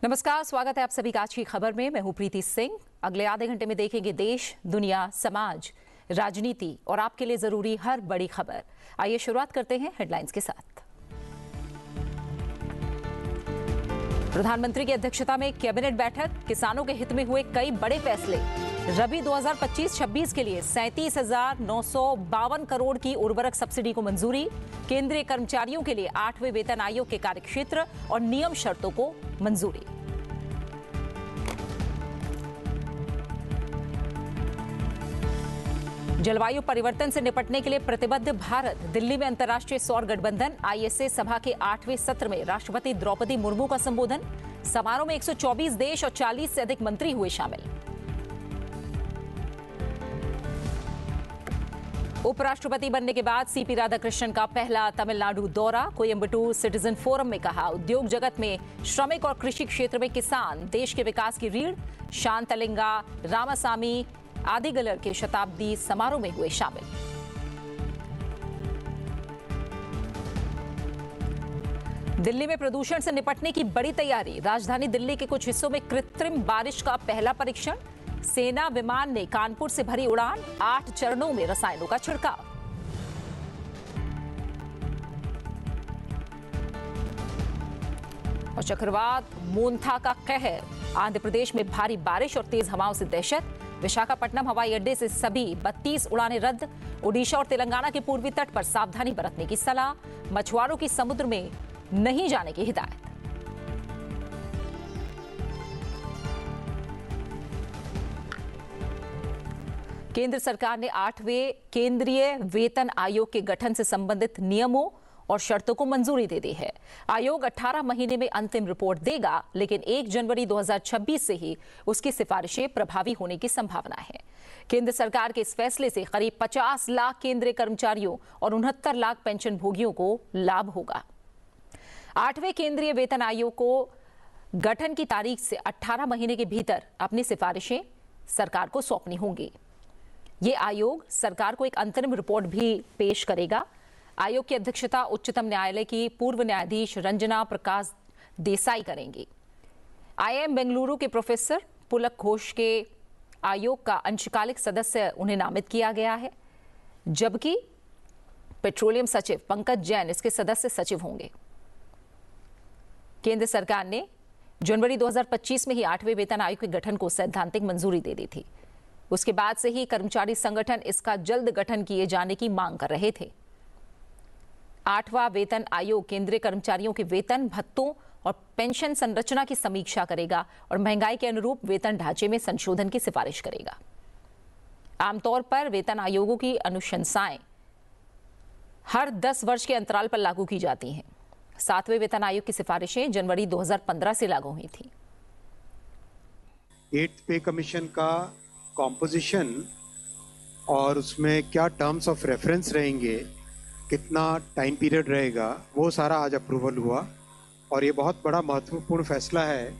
नमस्कार, स्वागत है आप सभी का आज की खबर में। मैं हूं प्रीति सिंह। अगले आधे घंटे में देखेंगे देश, दुनिया, समाज, राजनीति और आपके लिए जरूरी हर बड़ी खबर। आइए शुरुआत करते हैं हेडलाइंस के साथ। प्रधानमंत्री की अध्यक्षता में कैबिनेट बैठक, किसानों के हित में हुए कई बड़े फैसले। रबी 2025-26 के लिए 37,952 करोड़ की उर्वरक सब्सिडी को मंजूरी। केंद्रीय कर्मचारियों के लिए 8वें वेतन आयोग के कार्यक्षेत्र और नियम शर्तों को मंजूरी। जलवायु परिवर्तन से निपटने के लिए प्रतिबद्ध भारत। दिल्ली में अंतर्राष्ट्रीय सौर गठबंधन ISA सभा के 8वें सत्र में राष्ट्रपति द्रौपदी मुर्मू का संबोधन। समारोह में 124 देश और 40 से अधिक मंत्री हुए शामिल। उपराष्ट्रपति बनने के बाद CP राधाकृष्णन का पहला तमिलनाडु दौरा। कोयम्बटूर सिटीजन फोरम में कहा, उद्योग जगत में श्रमिक और कृषि क्षेत्र में किसान देश के विकास की रीढ़। शांतलिंगा रामासामी आदिगलर के शताब्दी समारोह में हुए शामिल। दिल्ली में प्रदूषण से निपटने की बड़ी तैयारी। राजधानी दिल्ली के कुछ हिस्सों में कृत्रिम बारिश का पहला परीक्षण। सेना विमान ने कानपुर से भरी उड़ान। 8 चरणों में रसायनों का छिड़काव। और चक्रवात मोन्था का कहर। आंध्र प्रदेश में भारी बारिश और तेज हवाओं से दहशत। विशाखापट्टनम हवाई अड्डे से सभी 32 उड़ानें रद्द। ओडिशा और तेलंगाना के पूर्वी तट पर सावधानी बरतने की सलाह। मछुआरों की समुद्र में नहीं जाने की हिदायत। केंद्र सरकार ने 8वें केंद्रीय वेतन आयोग के गठन से संबंधित नियमों और शर्तों को मंजूरी दे दी है। आयोग 18 महीने में अंतिम रिपोर्ट देगा, लेकिन 1 जनवरी 2026 से ही उसकी सिफारिशें प्रभावी होने की संभावना है। केंद्र सरकार के इस फैसले से करीब 50 लाख केंद्रीय कर्मचारियों और 69 लाख पेंशन भोगियों को लाभ होगा। 8वें केंद्रीय वेतन आयोग को गठन की तारीख से 18 महीने के भीतर अपनी सिफारिशें सरकार को सौंपनी होंगी। ये आयोग सरकार को एक अंतरिम रिपोर्ट भी पेश करेगा। आयोग की अध्यक्षता उच्चतम न्यायालय की पूर्व न्यायाधीश रंजना प्रकाश देसाई करेंगी। IIM बेंगलुरु के प्रोफेसर पुलक घोष के आयोग का अंशकालिक सदस्य उन्हें नामित किया गया है, जबकि पेट्रोलियम सचिव पंकज जैन इसके सदस्य सचिव होंगे। केंद्र सरकार ने जनवरी 2025 में ही 8वें वेतन आयोग के गठन को सैद्धांतिक मंजूरी दे दी थी। उसके बाद से ही कर्मचारी संगठन इसका जल्द गठन किए जाने की मांग कर रहे थे। 8वां वेतन आयोग केंद्रीय कर्मचारियों के वेतन, भत्तों और पेंशन संरचना की समीक्षा करेगा और महंगाई के अनुरूप वेतन ढांचे में संशोधन की सिफारिश करेगा। आमतौर पर वेतन आयोगों की अनुशंसाएं हर 10 वर्ष के अंतराल पर लागू की जाती हैं। 7वें वेतन आयोग की सिफारिशें जनवरी 2015 से लागू हुई थी। 8th पे कमीशन का कॉम्पोजिशन और उसमें क्या टर्म्स ऑफ रेफरेंस रहेंगे, कितना टाइम पीरियड रहेगा, वो सारा आज अप्रूवल हुआ और ये बहुत बड़ा महत्वपूर्ण फैसला है।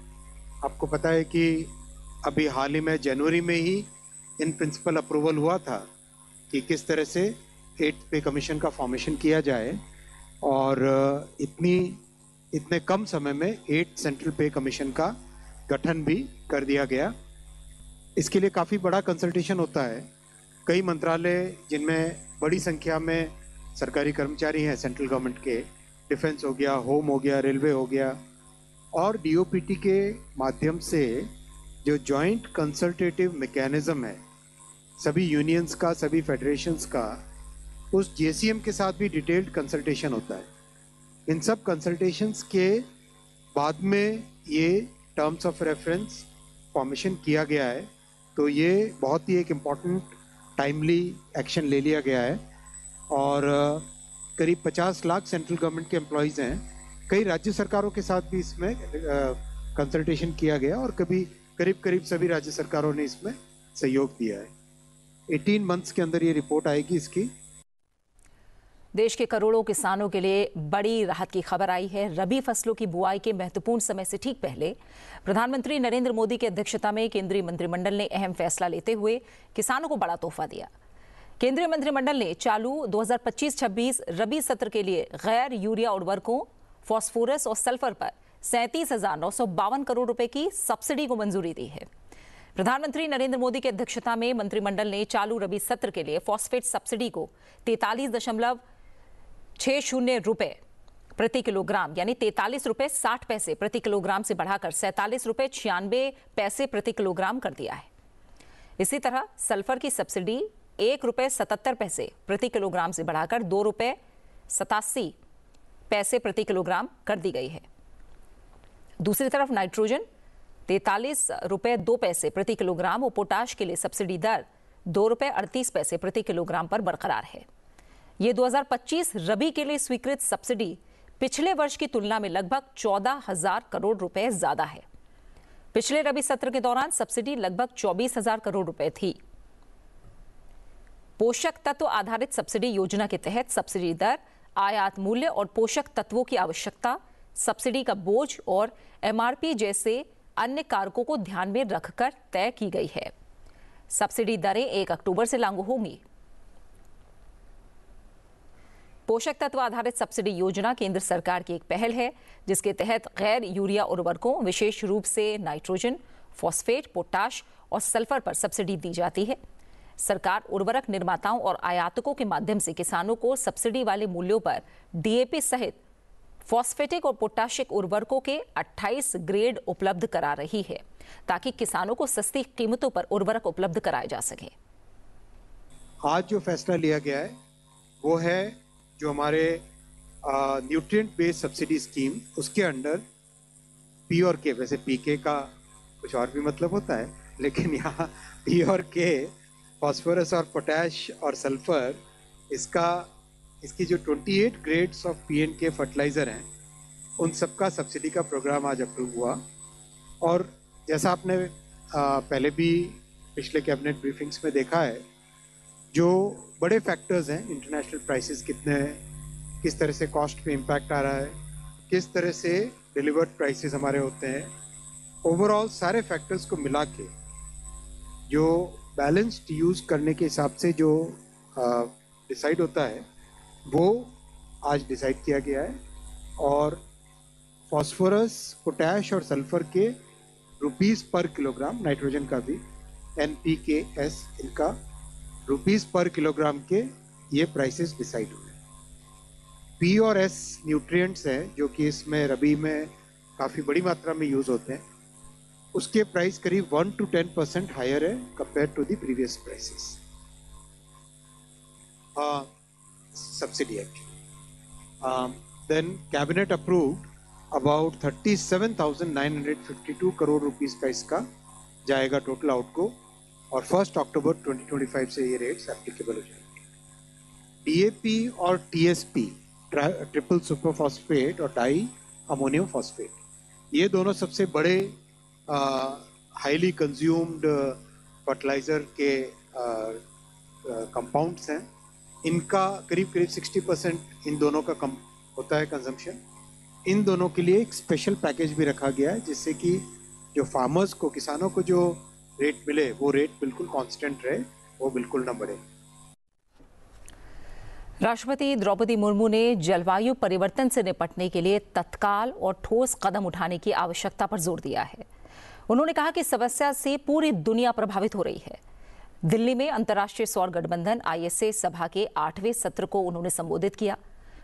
आपको पता है कि अभी हाल ही में जनवरी में ही इन प्रिंसिपल अप्रूवल हुआ था कि किस तरह से 8th पे कमीशन का फॉर्मेशन किया जाए और इतने कम समय में 8 सेंट्रल पे कमीशन का गठन भी कर दिया गया। इसके लिए काफ़ी बड़ा कंसल्टेशन होता है। कई मंत्रालय जिनमें बड़ी संख्या में सरकारी कर्मचारी हैं सेंट्रल गवर्नमेंट के, डिफेंस हो गया, होम हो गया, रेलवे हो गया, और DOPT के माध्यम से जो जॉइंट कंसल्टेटिव मैकेनिज्म है सभी यूनियंस का, सभी फेडरेशंस का, उस JCM के साथ भी डिटेल्ड कंसल्टेशन होता है। इन सब कंसल्टेशंस के बाद में ये टर्म्स ऑफ रेफरेंस फॉर्मेशन किया गया है, तो ये बहुत ही एक इम्पॉर्टेंट टाइमली एक्शन ले लिया गया है। और करीब 50 लाख सेंट्रल गवर्नमेंट के एम्प्लॉयज़ हैं। कई राज्य सरकारों के साथ भी इसमें कंसल्टेशन किया गया और करीब सभी राज्य सरकारों ने इसमें सहयोग दिया है। 18 मंथ्स के अंदर ये रिपोर्ट आएगी इसकी। देश के करोड़ों किसानों के लिए बड़ी राहत की खबर आई है। रबी फसलों की बुआई के महत्वपूर्ण समय से ठीक पहले प्रधानमंत्री नरेंद्र मोदी की अध्यक्षता में केंद्रीय मंत्रिमंडल ने अहम फैसला लेते हुए किसानों को बड़ा तोहफा दिया। केंद्रीय मंत्रिमंडल ने चालू 2025-26 रबी सत्र के लिए गैर यूरिया उर्वरकों, फास्फोरस और सल्फर पर 37,952 करोड़ रुपए की सब्सिडी को मंजूरी दी है। प्रधानमंत्री नरेंद्र मोदी की अध्यक्षता में मंत्रिमंडल ने चालू रबी सत्र के लिए फॉस्फेट सब्सिडी को 43.60 रुपए प्रति किलोग्राम यानी 43 रुपए 60 पैसे प्रति किलोग्राम से बढ़ाकर 47 रुपए 96 पैसे प्रति किलोग्राम कर दिया है। इसी तरह सल्फर की सब्सिडी 1 रुपए 77 पैसे प्रति किलोग्राम से बढ़ाकर 2 रुपए 87 पैसे प्रति किलोग्राम कर दी गई है। दूसरी तरफ नाइट्रोजन 43 रुपए 2 पैसे प्रति किलोग्राम और पोटाश के लिए सब्सिडी दर 2 रुपए 38 पैसे प्रति किलोग्राम पर बरकरार है। ये 2025 रबी के लिए स्वीकृत सब्सिडी पिछले वर्ष की तुलना में लगभग 14,000 करोड़ रुपए ज्यादा है। पिछले रबी सत्र के दौरान सब्सिडी लगभग 24,000 करोड़ रुपए थी। पोषक तत्व आधारित सब्सिडी योजना के तहत सब्सिडी दर, आयात मूल्य और पोषक तत्वों की आवश्यकता, सब्सिडी का बोझ और एमआरपी जैसे अन्य कारकों को ध्यान में रखकर तय की गई है। सब्सिडी दरें 1 अक्टूबर से लागू होंगी। पोषक तत्व आधारित सब्सिडी योजना केंद्र सरकार की एक पहल है, जिसके तहत गैर यूरिया उर्वरकों, विशेष रूप से नाइट्रोजन, फॉस्फेट, पोटाश और सल्फर पर सब्सिडी दी जाती है। सरकार उर्वरक निर्माताओं और आयातकों के माध्यम से किसानों को सब्सिडी वाले मूल्यों पर डीएपी सहित फॉस्फेटिक और पोटाशिक उर्वरकों के 28 ग्रेड उपलब्ध करा रही है, ताकि किसानों को सस्ती कीमतों पर उर्वरक उपलब्ध कराए जा सके। आज जो फैसला लिया गया है वो है जो हमारे न्यूट्रिएंट बेस्ड सब्सिडी स्कीम, उसके अंडर पी और के, वैसे पीके का कुछ और भी मतलब होता है, लेकिन यहाँ पी और के, फॉस्फोरस और पोटैश और सल्फर, इसकी जो 28 ग्रेड्स ऑफ पीएनके फर्टिलाइजर हैं, उन सबका सब्सिडी का प्रोग्राम आज अप्रूव हुआ। और जैसा आपने पहले भी पिछले कैबिनेट ब्रीफिंग्स में देखा है, जो बड़े फैक्टर्स हैं, इंटरनेशनल प्राइसेस कितने हैं, किस तरह से कॉस्ट पे इम्पैक्ट आ रहा है, किस तरह से डिलीवर्ड प्राइसेस हमारे होते हैं, ओवरऑल सारे फैक्टर्स को मिला के जो बैलेंस्ड यूज़ करने के हिसाब से जो डिसाइड होता है वो आज डिसाइड किया गया है। और फॉस्फोरस, पोटैश और सल्फर के रुपीस पर किलोग्राम, नाइट्रोजन का भी NPKS, इनका रुपीस पर किलोग्राम के ये प्राइसेस डिसाइड हुए। P और S न्यूट्रिएंट्स हैं जो कि इसमें रबी में काफ़ी बड़ी मात्रा में यूज़ होते हैं, उसके प्राइस करीब 1 to 10% हायर है compare to the previous prices, subsidy actually. Then cabinet approved about 37,952 crore rupees का इसका जाएगा टोटल आउटगो, और 1 अक्टूबर 2025 से ये रेट्स एप्लीकेबल हो जाएंगे। DAP और TSP, ट्रिपल सुपर फॉस्फेट और डाई अमोनियम फॉस्फेट, ये दोनों सबसे बड़े हाईली कंज्यूम्ड फर्टिलाइजर के कंपाउंड्स हैं। इनका करीब 60% इन दोनों का कम होता है कंजम्पशन। इन दोनों के लिए एक स्पेशल पैकेज भी रखा गया है, जिससे कि जो फार्मर्स को, किसानों को जो रेट मिले वो रेट बिल्कुल कांस्टेंट रहे, वो बिल्कुल न बढ़े। राष्ट्रपति द्रौपदी मुर्मू ने जलवायु परिवर्तन से निपटने के लिए तत्काल और ठोस कदम उठाने की आवश्यकता पर जोर दिया है। उन्होंने कहा कि समस्या से पूरी दुनिया प्रभावित हो रही है। दिल्ली में अंतर्राष्ट्रीय सौर गठबंधन ISA सभा के 8वें सत्र को उन्होंने संबोधित किया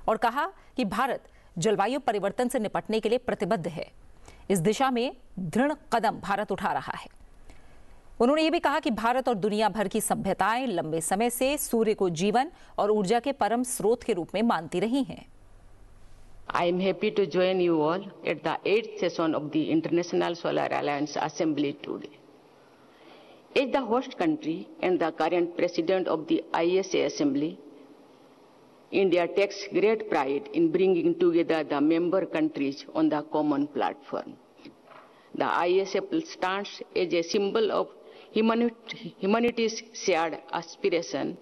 और कहा कि भारत जलवायु परिवर्तन से निपटने के लिए प्रतिबद्ध है। इस दिशा में दृढ़ कदम भारत उठा रहा है। उन्होंने ये भी कहा कि भारत और दुनिया भर की सभ्यताएं लंबे समय से सूर्य को जीवन और ऊर्जा के परम स्रोत के रूप में मानती रही हैं। I am happy to join you all at the 8th session of the International Solar Alliance Assembly today. As the host country and the current president of the ISA Assembly, India takes great pride in bringing together the member countries on the common platform. The ISA stands as a symbol of humanity's shared aspiration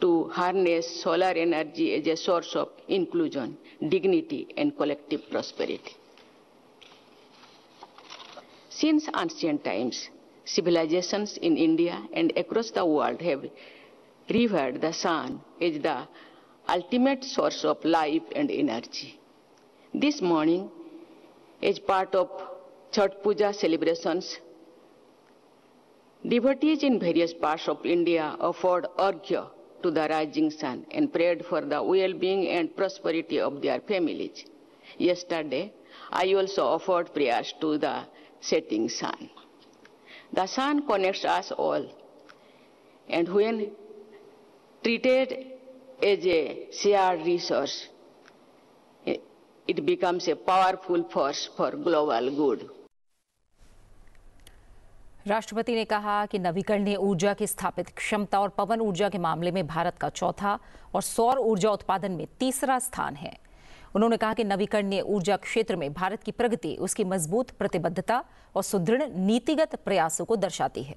to harness solar energy as a source of inclusion, dignity, and collective prosperity. Since ancient times, civilizations in India and across the world have revered the sun as the ultimate source of life and energy. This morning, as part of Chhath Puja celebrations, devotees in various parts of India offered arghya to the rising sun and prayed for the well-being and prosperity of their families. Yesterday, I also offered prayers to the setting sun. The sun connects us all, and when treated as a shared resource, it becomes a powerful force for global good. राष्ट्रपति ने कहा कि नवीकरणीय ऊर्जा की स्थापित क्षमता और पवन ऊर्जा के मामले में भारत का चौथा और सौर ऊर्जा उत्पादन में तीसरा स्थान है। उन्होंने कहा कि नवीकरणीय ऊर्जा क्षेत्र में भारत की प्रगति उसकी मजबूत प्रतिबद्धता और सुदृढ़ नीतिगत प्रयासों को दर्शाती है।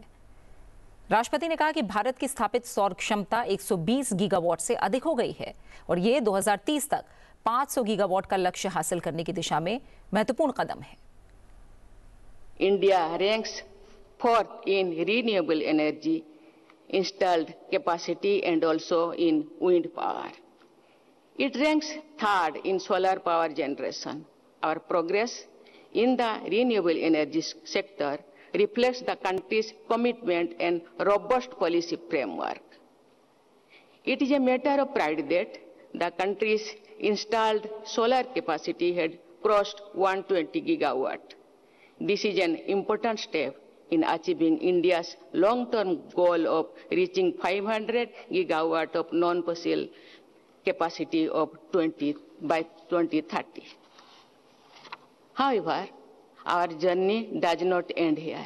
राष्ट्रपति ने कहा कि भारत की स्थापित सौर क्षमता 120 गीगावाट से अधिक हो गई है और ये 2030 तक 500 गीगावाट का लक्ष्य हासिल करने की दिशा में महत्वपूर्ण कदम है। India ranks fourth in renewable energy installed capacity and also in wind power. It ranks third in solar power generation. Our progress in the renewable energy sector reflects the country's commitment and robust policy framework. It is a matter of pride that the country's installed solar capacity had crossed 120 gigawatt. This is an important step in achieving India's long-term goal of reaching 500 gigawatt of non-fossil capacity by 2030. However, our journey does not end here.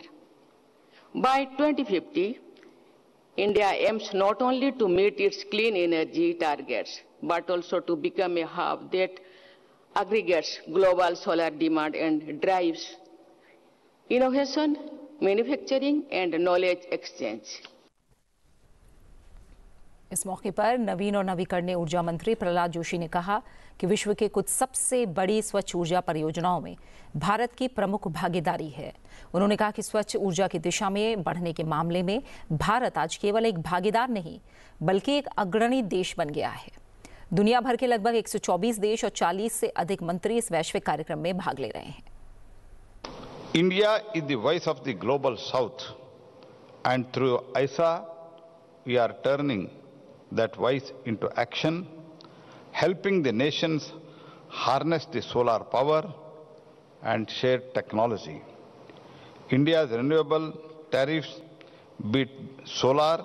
By 2050, India aims not only to meet its clean energy targets, but also to become a hub that aggregates global solar demand and drives innovation, manufacturing and knowledge exchange. इस मौके पर नवीन और नवीकरणीय ऊर्जा मंत्री प्रहलाद जोशी ने कहा कि विश्व के कुछ सबसे बड़ी स्वच्छ ऊर्जा परियोजनाओं में भारत की प्रमुख भागीदारी है। उन्होंने कहा कि स्वच्छ ऊर्जा की दिशा में बढ़ने के मामले में भारत आज केवल एक भागीदार नहीं बल्कि एक अग्रणी देश बन गया है। दुनिया भर के लगभग 124 देश और 40 से अधिक मंत्री इस वैश्विक कार्यक्रम में भाग ले रहे हैं। India is the voice of the global south, and through ISA we are turning that voice into action, helping the nations harness the solar power and share technology. India's renewable tariffs, be it solar,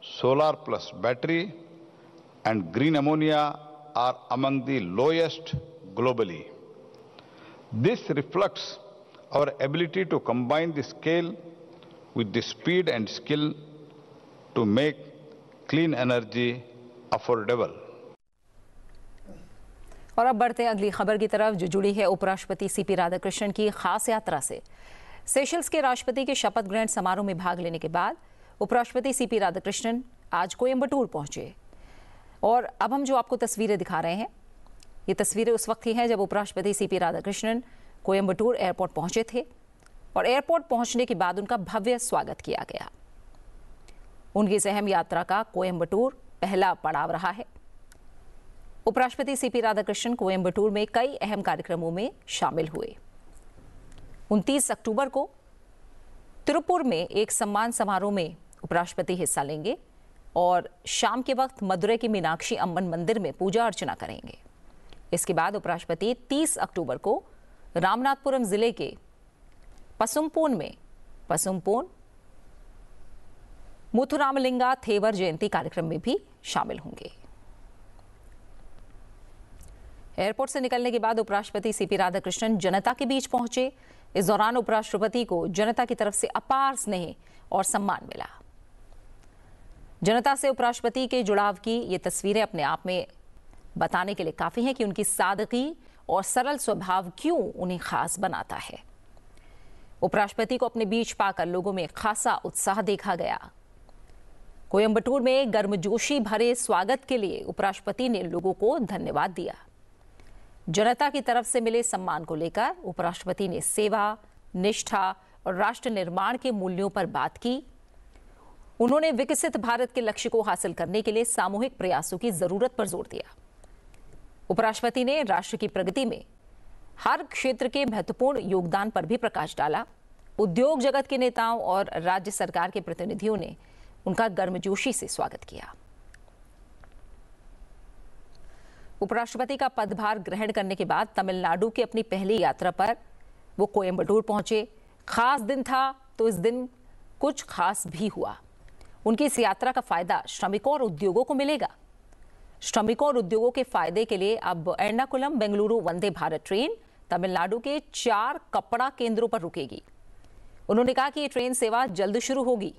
solar plus battery and green ammonia, are among the lowest globally. This reflects our ability to combine the scale with the speed and skill to make clean energy affordable. और अब बढ़ते हैं अगली खबर की तरफ जो जुड़ी है उपराष्ट्रपति सीपी राधाकृष्णन की खास यात्रा से। सेशल्स के राष्ट्रपति के शपथ ग्रहण समारोह में भाग लेने के बाद उपराष्ट्रपति सीपी राधाकृष्णन आज कोयम्बटूर पहुंचे और अब हम जो आपको तस्वीरें दिखा रहे हैं ये तस्वीरें उस वक्त ही हैं जब उपराष्ट्रपति सीपी राधाकृष्णन कोयम्बटूर एयरपोर्ट पहुंचे थे और एयरपोर्ट पहुंचने के बाद उनका भव्य स्वागत किया गया। उनकी इस अहम यात्रा का कोयम्बटूर पहला पड़ाव रहा है। उपराष्ट्रपति सीपी राधाकृष्णन कोयम्बटूर में कई अहम कार्यक्रमों में शामिल हुए। 29 अक्टूबर को तिरुपुर में एक सम्मान समारोह में उपराष्ट्रपति हिस्सा लेंगे और शाम के वक्त मदुरै की मीनाक्षी अम्मन मंदिर में पूजा अर्चना करेंगे। इसके बाद उपराष्ट्रपति 30 अक्टूबर को रामनाथपुरम जिले के पसुमपोन मुथुरामलिंगा थेवर जयंती कार्यक्रम में भी शामिल होंगे। एयरपोर्ट से निकलने के बाद उपराष्ट्रपति सीपी राधाकृष्णन जनता के बीच पहुंचे। इस दौरान उपराष्ट्रपति को जनता की तरफ से अपार स्नेह और सम्मान मिला। जनता से उपराष्ट्रपति के जुड़ाव की ये तस्वीरें अपने आप में बताने के लिए काफी हैं कि उनकी सादगी और सरल स्वभाव क्यों उन्हें खास बनाता है। उपराष्ट्रपति को अपने बीच पाकर लोगों में खासा उत्साह देखा गया। कोयम्बटूर में गर्मजोशी भरे स्वागत के लिए उपराष्ट्रपति ने लोगों को धन्यवाद दिया। जनता की तरफ से मिले सम्मान को लेकर उपराष्ट्रपति ने सेवा, निष्ठा और राष्ट्र निर्माण के मूल्यों पर बात की। उन्होंने विकसित भारत के लक्ष्य को हासिल करने के लिए सामूहिक प्रयासों की जरूरत पर जोर दिया। उपराष्ट्रपति ने राष्ट्र की प्रगति में हर क्षेत्र के महत्वपूर्ण योगदान पर भी प्रकाश डाला। उद्योग जगत के नेताओं और राज्य सरकार के प्रतिनिधियों ने उनका गर्मजोशी से स्वागत किया। उपराष्ट्रपति का पदभार ग्रहण करने के बाद तमिलनाडु की अपनी पहली यात्रा पर वो कोयम्बटूर पहुंचे। खास दिन था तो इस दिन कुछ खास भी हुआ। उनकी इस यात्रा का फायदा श्रमिकों और उद्योगों को मिलेगा। श्रमिकों और उद्योगों के फायदे के लिए अब एर्नाकुलम बेंगलुरु वंदे भारत ट्रेन तमिलनाडु के 4 कपड़ा केंद्रों पर रुकेगी। उन्होंने कहा कि ये ट्रेन सेवा जल्द शुरू होगी।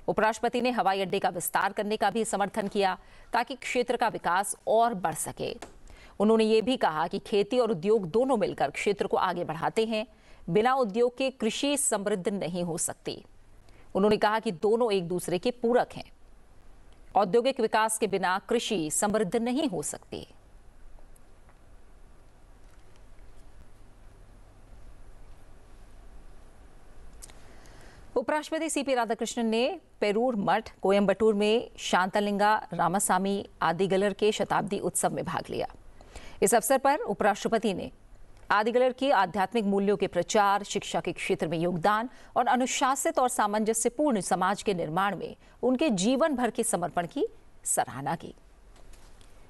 उपराष्ट्रपति ने हवाई अड्डे का विस्तार करने का भी समर्थन किया ताकि क्षेत्र का विकास और बढ़ सके। उन्होंने ये भी कहा कि खेती और उद्योग दोनों मिलकर क्षेत्र को आगे बढ़ाते हैं। बिना उद्योग के कृषि समृद्ध नहीं हो सकती। उन्होंने कहा कि दोनों एक दूसरे के पूरक हैं। औद्योगिक विकास के बिना कृषि समृद्ध नहीं हो सकती। उपराष्ट्रपति सीपी राधाकृष्णन ने पेरूर मठ कोयम्बटूर में शांतलिंगा रामासामी आदिगलर के शताब्दी उत्सव में भाग लिया। इस अवसर पर उपराष्ट्रपति ने आदिगलर के आध्यात्मिक मूल्यों के प्रचार, शिक्षा के क्षेत्र में योगदान और अनुशासित और सामंजस्यपूर्ण समाज के निर्माण में उनके जीवन भर के समर्पण की सराहना की।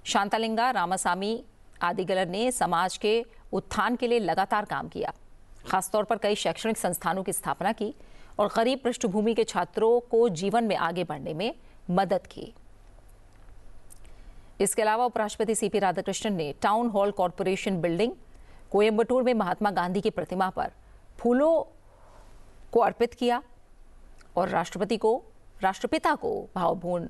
शांतलिंगा रामासामी आदिगलर ने समाज के उत्थान के लिए लगातार काम किया। खासतौर पर कई शैक्षणिक संस्थानों की स्थापना की और गरीब पृष्ठभूमि के छात्रों को जीवन में आगे बढ़ने में मदद की। इसके अलावा उपराष्ट्रपति सीपी राधाकृष्णन ने town hall corporation building Coimbatore में महात्मा गांधी की प्रतिमा पर फूलों को अर्पित किया और राष्ट्रपिता को भावपूर्ण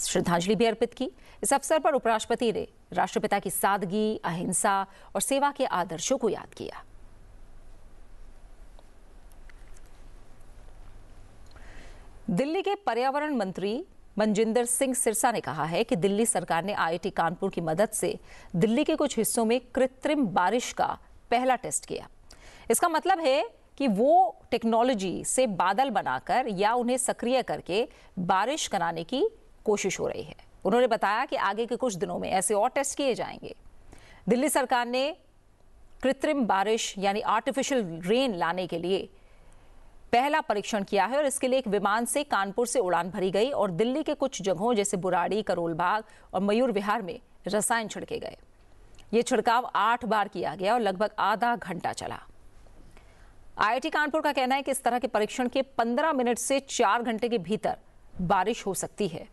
श्रद्धांजलि भी अर्पित की। इस अवसर पर उपराष्ट्रपति ने राष्ट्रपिता की सादगी, अहिंसा और सेवा के आदर्शों को याद किया। दिल्ली के पर्यावरण मंत्री मनजिंदर सिंह सिरसा ने कहा है कि दिल्ली सरकार ने आईआईटी कानपुर की मदद से दिल्ली के कुछ हिस्सों में कृत्रिम बारिश का पहला टेस्ट किया। इसका मतलब है कि वो टेक्नोलॉजी से बादल बनाकर या उन्हें सक्रिय करके बारिश कराने की कोशिश हो रही है। उन्होंने बताया कि आगे के कुछ दिनों में ऐसे और टेस्ट किए जाएंगे। दिल्ली सरकार ने कृत्रिम बारिश यानी आर्टिफिशियल रेन लाने के लिए पहला परीक्षण किया है और इसके लिए एक विमान से कानपुर से उड़ान भरी गई और दिल्ली के कुछ जगहों जैसे बुराड़ी, करोल बाग और मयूर विहार में रसायन छिड़के गए। ये छिड़काव 8 बार किया गया और लगभग आधा घंटा चला। आईआईटी कानपुर का कहना है कि इस तरह के परीक्षण के 15 मिनट से 4 घंटे के भीतर बारिश हो सकती है।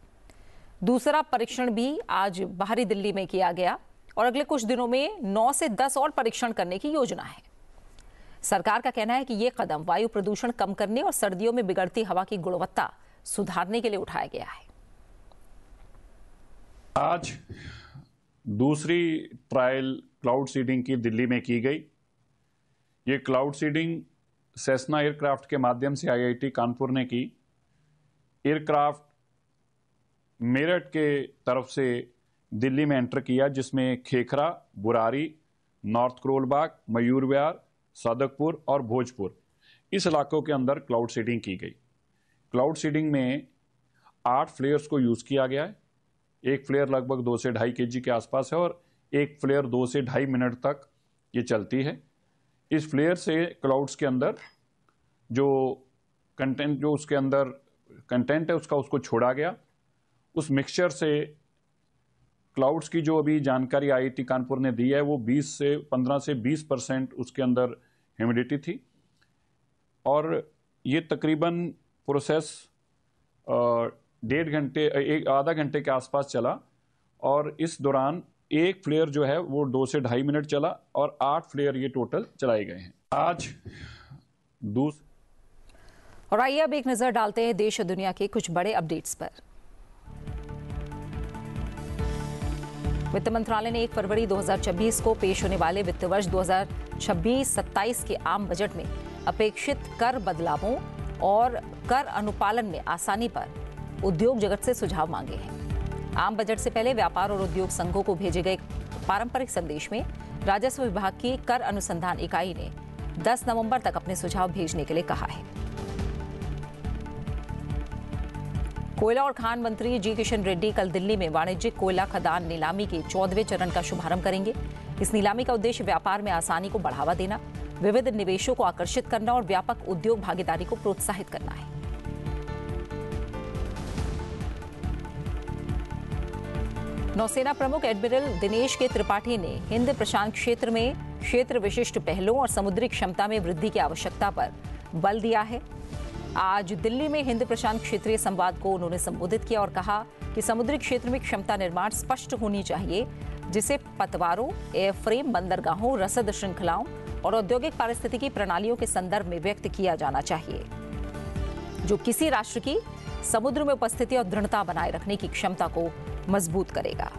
दूसरा परीक्षण भी आज बाहरी दिल्ली में किया गया और अगले कुछ दिनों में 9 से 10 और परीक्षण करने की योजना है। सरकार का कहना है कि यह कदम वायु प्रदूषण कम करने और सर्दियों में बिगड़ती हवा की गुणवत्ता सुधारने के लिए उठाया गया है। आज दूसरी ट्रायल क्लाउड सीडिंग की दिल्ली में की गई। ये क्लाउड सीडिंग सेस्ना एयरक्राफ्ट के माध्यम से आईआईटी कानपुर ने की। एयरक्राफ्ट मेरठ के तरफ से दिल्ली में एंटर किया, जिसमें खेखरा, बुरारी, नॉर्थ करोलबाग, मयूर विहार, सादकपुर और भोजपुर इस इलाकों के अंदर क्लाउड सीडिंग की गई। क्लाउड सीडिंग में 8 फ्लेयर्स को यूज़ किया गया है। एक फ्लेयर लगभग 2 से 2.5 kg के आसपास है और एक फ्लेयर 2 से 2.5 मिनट तक ये चलती है। इस फ्लेयर से क्लाउड्स के अंदर जो उसके अंदर कंटेंट है उसको छोड़ा गया। उस मिक्सचर से क्लाउड्स की जो अभी जानकारी आईआईटी कानपुर ने दी है वो 15 से 20% उसके अंदर ह्यूमिडिटी थी और ये तकरीबन प्रोसेस आधा घंटे के आसपास चला और इस दौरान एक फ्लेयर जो है वो 2 से 2.5 मिनट चला और 8 फ्लेयर ये टोटल चलाए गए हैं। आज और आइए अब एक नजर डालते हैं देश और दुनिया के कुछ बड़े अपडेट्स पर। वित्त मंत्रालय ने 1 फरवरी 2026 को पेश होने वाले वित्त वर्ष 2026-27 के आम बजट में अपेक्षित कर बदलावों और कर अनुपालन में आसानी पर उद्योग जगत से सुझाव मांगे हैं। आम बजट से पहले व्यापार और उद्योग संघों को भेजे गए पारंपरिक संदेश में राजस्व विभाग की कर अनुसंधान इकाई ने 10 नवंबर तक अपने सुझाव भेजने के लिए कहा है। कोयला और खान मंत्री जी किशन रेड्डी कल दिल्ली में वाणिज्यिक कोयला खदान नीलामी के 14वें चरण का शुभारंभ करेंगे। इस नीलामी का उद्देश्य व्यापार में आसानी को बढ़ावा देना, विविध निवेशों को आकर्षित करना और व्यापक उद्योग भागीदारी को प्रोत्साहित करना है। नौसेना प्रमुख एडमिरल दिनेश के त्रिपाठी ने हिंद प्रशांत क्षेत्र में क्षेत्र विशिष्ट पहलों और समुद्री क्षमता में वृद्धि की आवश्यकता पर बल दिया है। आज दिल्ली में हिंद प्रशांत क्षेत्रीय संवाद को उन्होंने संबोधित किया और कहा कि समुद्री क्षेत्र में क्षमता निर्माण स्पष्ट होनी चाहिए, जिसे पतवारों, एयरफ्रेम, बंदरगाहों, रसद श्रृंखलाओं और औद्योगिक पारिस्थितिकी प्रणालियों के संदर्भ में व्यक्त किया जाना चाहिए, जो किसी राष्ट्र की समुद्र में उपस्थिति और दृढ़ता बनाए रखने की क्षमता को मजबूत करेगा।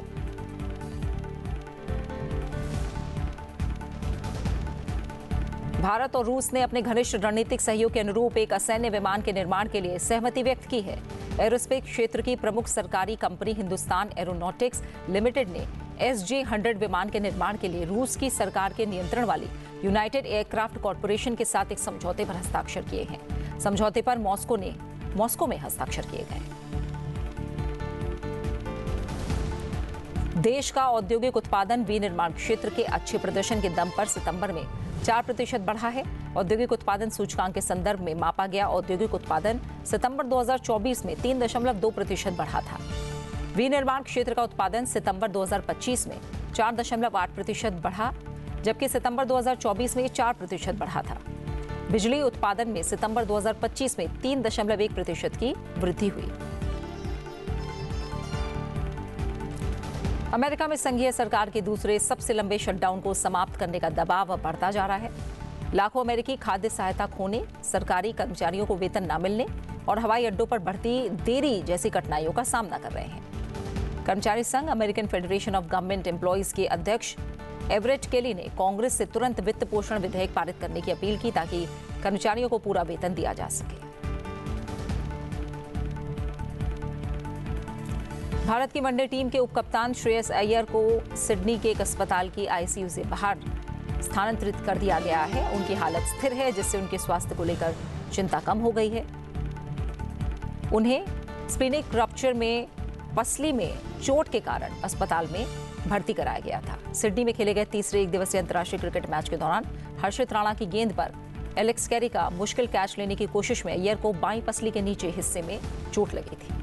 भारत और रूस ने अपने घनिष्ठ रणनीतिक सहयोग के अनुरूप एक असैन्य विमान के निर्माण के लिए सहमति व्यक्त की है। एरोस्पेस क्षेत्र की प्रमुख सरकारी कंपनी हिंदुस्तान एरोनॉटिक्स लिमिटेड ने SJ-100 विमान के निर्माण के लिए रूस की सरकार के नियंत्रण वाली यूनाइटेड एयरक्राफ्ट कॉरपोरेशन के साथ एक समझौते पर हस्ताक्षर किए हैं। समझौते पर मॉस्को में हस्ताक्षर किए गए। देश का औद्योगिक उत्पादन विनिर्माण क्षेत्र के अच्छे प्रदर्शन के दम पर सितंबर में 4% बढ़ा है। औद्योगिक उत्पादन सूचकांक के संदर्भ में मापा गया औद्योगिक उत्पादन सितंबर 2024 में 3.2% बढ़ा था। विनिर्माण क्षेत्र का उत्पादन सितंबर 2025 में 4.8% बढ़ा, जबकि सितंबर 2024 में 4% बढ़ा था। बिजली उत्पादन में सितंबर 2025 में 3.1% की वृद्धि हुई। अमेरिका में संघीय सरकार के दूसरे सबसे लंबे शटडाउन को समाप्त करने का दबाव अब बढ़ता जा रहा है। लाखों अमेरिकी खाद्य सहायता खोने, सरकारी कर्मचारियों को वेतन न मिलने और हवाई अड्डों पर बढ़ती देरी जैसी कठिनाइयों का सामना कर रहे हैं। कर्मचारी संघ American federation of government employees के अध्यक्ष एवरेट केली ने कांग्रेस से तुरंत वित्त पोषण विधेयक पारित करने की अपील की, ताकि कर्मचारियों को पूरा वेतन दिया जा सके। भारत की वनडे टीम के उपकप्तान श्रेयस अय्यर को सिडनी के एक अस्पताल की ICU से बाहर स्थानांतरित कर दिया गया है। उनकी हालत स्थिर है, जिससे उनके स्वास्थ्य को लेकर चिंता कम हो गई है। उन्हें स्प्लीनिक रप्चर में पसली में चोट के कारण अस्पताल में भर्ती कराया गया था। सिडनी में खेले गए तीसरे एक दिवसीय अंतर्राष्ट्रीय क्रिकेट मैच के दौरान हर्षित राणा की गेंद पर एलेक्स कैरी का मुश्किल कैच लेने की कोशिश में अय्यर को बाईं पसली के नीचे हिस्से में चोट लगी थी।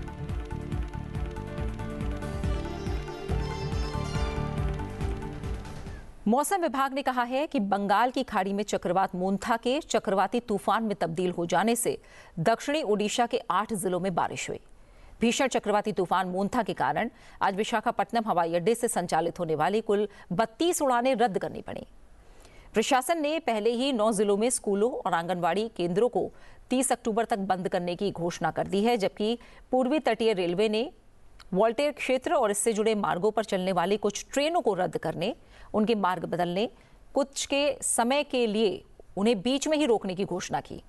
मौसम विभाग ने कहा है कि बंगाल की खाड़ी में चक्रवात मोन्था के चक्रवाती तूफान में तब्दील हो जाने से दक्षिणी ओडिशा के 8 जिलों में बारिश हुई। भीषण चक्रवाती तूफान मोन्था के कारण आज विशाखापट्टनम हवाई अड्डे से संचालित होने वाली कुल 32 उड़ानें रद्द करनी पड़ी। प्रशासन ने पहले ही 9 जिलों में स्कूलों और आंगनबाड़ी केंद्रों को 30 अक्टूबर तक बंद करने की घोषणा कर दी है, जबकि पूर्वी तटीय रेलवे ने वोल्टेयर क्षेत्र और इससे जुड़े मार्गों पर चलने वाली कुछ ट्रेनों को रद्द करने, उनके मार्ग बदलने, कुछ के समय के लिए उन्हें बीच में ही रोकने की घोषणा की।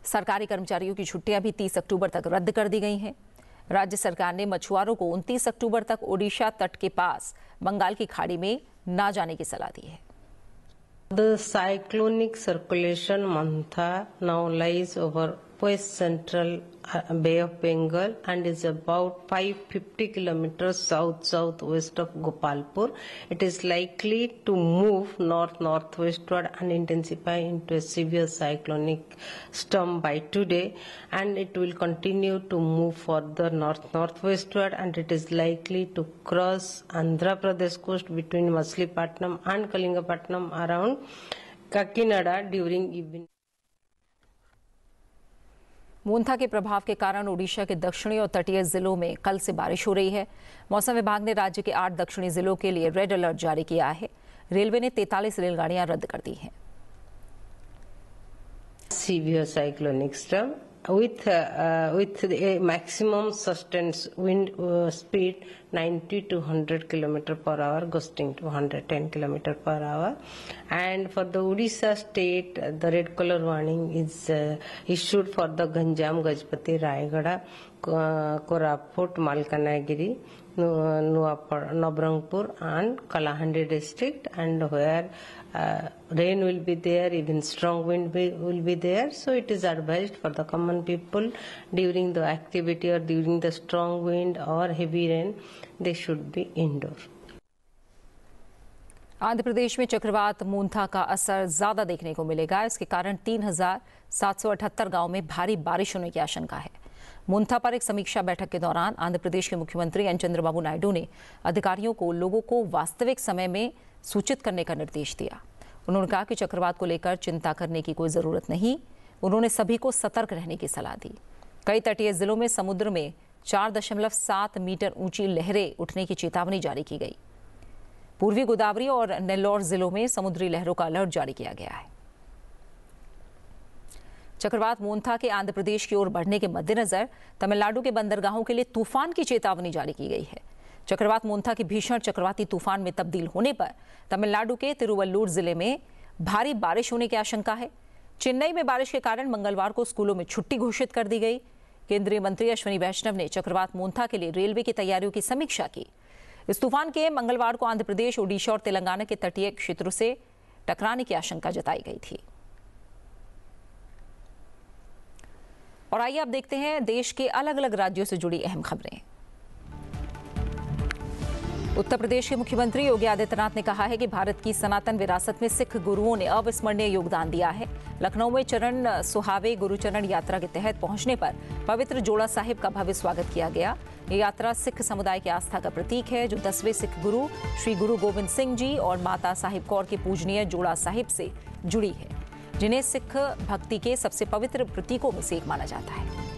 सरकारी कर्मचारियों की छुट्टियां भी 30 अक्टूबर तक रद्द कर दी गई हैं। राज्य सरकार ने मछुआरों को 29 अक्टूबर तक ओडिशा तट के पास बंगाल की खाड़ी में न जाने की सलाह दी है। The cyclonic circulation Mantha now lies over West Central Bay of Bengal and is about 550 kilometers south-southwest of Gopalpur. It is likely to move north-northwestward and intensify into a severe cyclonic storm by today, and it will continue to move further north-northwestward, and it is likely to cross Andhra Pradesh coast between Machilipatnam and Kalingapatnam around Kakinada during evening. Montha के प्रभाव के कारण ओडिशा के दक्षिणी और तटीय जिलों में कल से बारिश हो रही है। मौसम विभाग ने राज्य के 8 दक्षिणी जिलों के लिए रेड अलर्ट जारी किया है। रेलवे ने 43 रेलगाड़ियां रद्द कर दी हैं। Severe cyclonic storm with a maximum sustained wind speed 90 to 100 km per hour, gusting to 110 km per hour. And for the Odisha state, the red color warning is issued for the Ganjam, Gajpati, Rayagada, Koraput, Malkanagiri, Nabarangpur and Kalahandi district, and where rain will be there, even strong wind will be there. So it is advised for the common people during the activity or during the strong wind or heavy rain, they should be indoor. Andhra Pradesh में चक्रवात मोंथा का असर ज्यादा देखने को मिलेगा। इसके कारण 3,778 गांव में भारी बारिश होने की आशंका है। मोंथा पर एक समीक्षा बैठक के दौरान आंध्र प्रदेश के मुख्यमंत्री एन चंद्रबाबू नायडू ने अधिकारियों को लोगों को वास्तविक समय में सूचित करने का निर्देश दिया। उन्होंने कहा कि चक्रवात को लेकर चिंता करने की कोई जरूरत नहीं। उन्होंने सभी को सतर्क रहने की सलाह दी। कई तटीय जिलों में समुद्र में 4.7 मीटर ऊंची लहरें उठने की चेतावनी जारी की गई। पूर्वी गोदावरी और नेल्लौर जिलों में समुद्री लहरों का अलर्ट जारी किया गया है। चक्रवात मोंथा के आंध्र प्रदेश की ओर बढ़ने के मद्देनजर तमिलनाडु के बंदरगाहों के लिए तूफान की चेतावनी जारी की गई है। चक्रवात मोंथा के भीषण चक्रवाती तूफान में तब्दील होने पर तमिलनाडु के तिरुवल्लुर जिले में भारी बारिश होने की आशंका है। चेन्नई में बारिश के कारण मंगलवार को स्कूलों में छुट्टी घोषित कर दी गई। केंद्रीय मंत्री अश्विनी वैष्णव ने चक्रवात मोंथा के लिए रेलवे की तैयारियों की समीक्षा की। इस तूफान के मंगलवार को आंध्र प्रदेश, ओडिशा और तेलंगाना के तटीय क्षेत्रों से टकराने की आशंका जताई गई थी। और आइए अब देखते हैं देश के अलग अलग राज्यों से जुड़ी अहम खबरें। उत्तर प्रदेश के मुख्यमंत्री योगी आदित्यनाथ ने कहा है कि भारत की सनातन विरासत में सिख गुरुओं ने अविस्मरणीय योगदान दिया है। लखनऊ में चरण सुहावे गुरुचरण यात्रा के तहत पहुंचने पर पवित्र जोड़ा साहिब का भव्य स्वागत किया गया। ये यात्रा सिख समुदाय की आस्था का प्रतीक है, जो 10वें सिख गुरु श्री गुरु गोविंद सिंह जी और माता साहिब कौर के पूजनीय जोड़ा साहिब से जुड़ी है, जिन्हें सिख भक्ति के सबसे पवित्र प्रतीकों में से एक माना जाता है।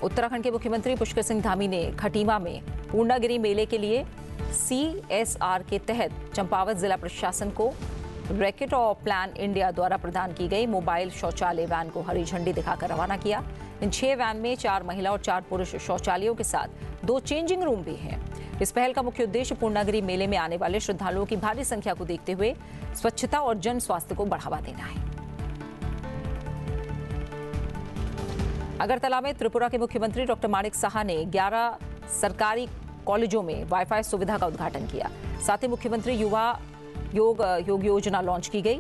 उत्तराखंड के मुख्यमंत्री पुष्कर सिंह धामी ने खटीमा में पूर्णागिरि मेले के लिए CSR के तहत चंपावत जिला प्रशासन को रैकेट और प्लान इंडिया द्वारा प्रदान की गई मोबाइल शौचालय वैन को हरी झंडी दिखाकर रवाना किया। इन 6 वैन में 4 महिला और 4 पुरुष शौचालयों के साथ 2 चेंजिंग रूम भी हैं। इस पहल का मुख्य उद्देश्य पूर्णागिरि मेले में आने वाले श्रद्धालुओं की भारी संख्या को देखते हुए स्वच्छता और जन स्वास्थ्य को बढ़ावा देना है। अगरतला में त्रिपुरा के मुख्यमंत्री डॉक्टर माणिक साहा ने 11 सरकारी कॉलेजों में वाईफाई सुविधा का उद्घाटन किया। साथ ही मुख्यमंत्री युवा योग योजना लॉन्च की गई।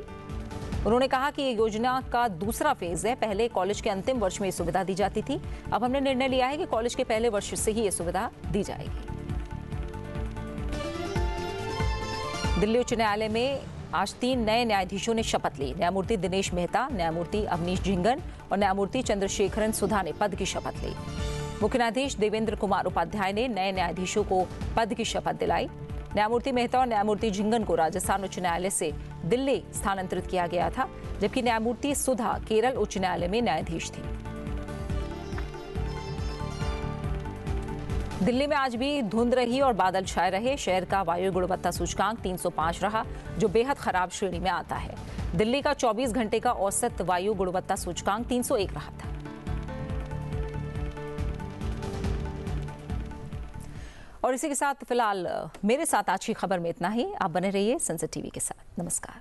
उन्होंने कहा कि ये योजना का दूसरा फेज है। पहले कॉलेज के अंतिम वर्ष में ये सुविधा दी जाती थी। अब हमने निर्णय लिया है कि कॉलेज के पहले वर्ष से ही ये सुविधा दी जाएगी। दिल्ली उच्च न्यायालय में आज 3 नए न्यायाधीशों ने शपथ ली। न्यायमूर्ति दिनेश मेहता, न्यायमूर्ति अवनीश जिंगन और न्यायमूर्ति चंद्रशेखरन सुधा ने पद की शपथ ली। मुख्य न्यायाधीश देवेंद्र कुमार उपाध्याय ने नए न्यायाधीशों को पद की शपथ दिलाई। न्यायमूर्ति मेहता और न्यायमूर्ति जिंगन को राजस्थान उच्च न्यायालय से दिल्ली स्थानांतरित किया गया था, जबकि न्यायमूर्ति सुधा केरल उच्च न्यायालय में न्यायाधीश थी। दिल्ली में आज भी धुंध रही और बादल छाए रहे। शहर का वायु गुणवत्ता सूचकांक 305 रहा, जो बेहद खराब श्रेणी में आता है। दिल्ली का 24 घंटे का औसत वायु गुणवत्ता सूचकांक 301 रहा था। और इसी के साथ फिलहाल मेरे साथ आज की खबर में इतना ही। आप बने रहिए सनसेट टीवी के साथ। नमस्कार।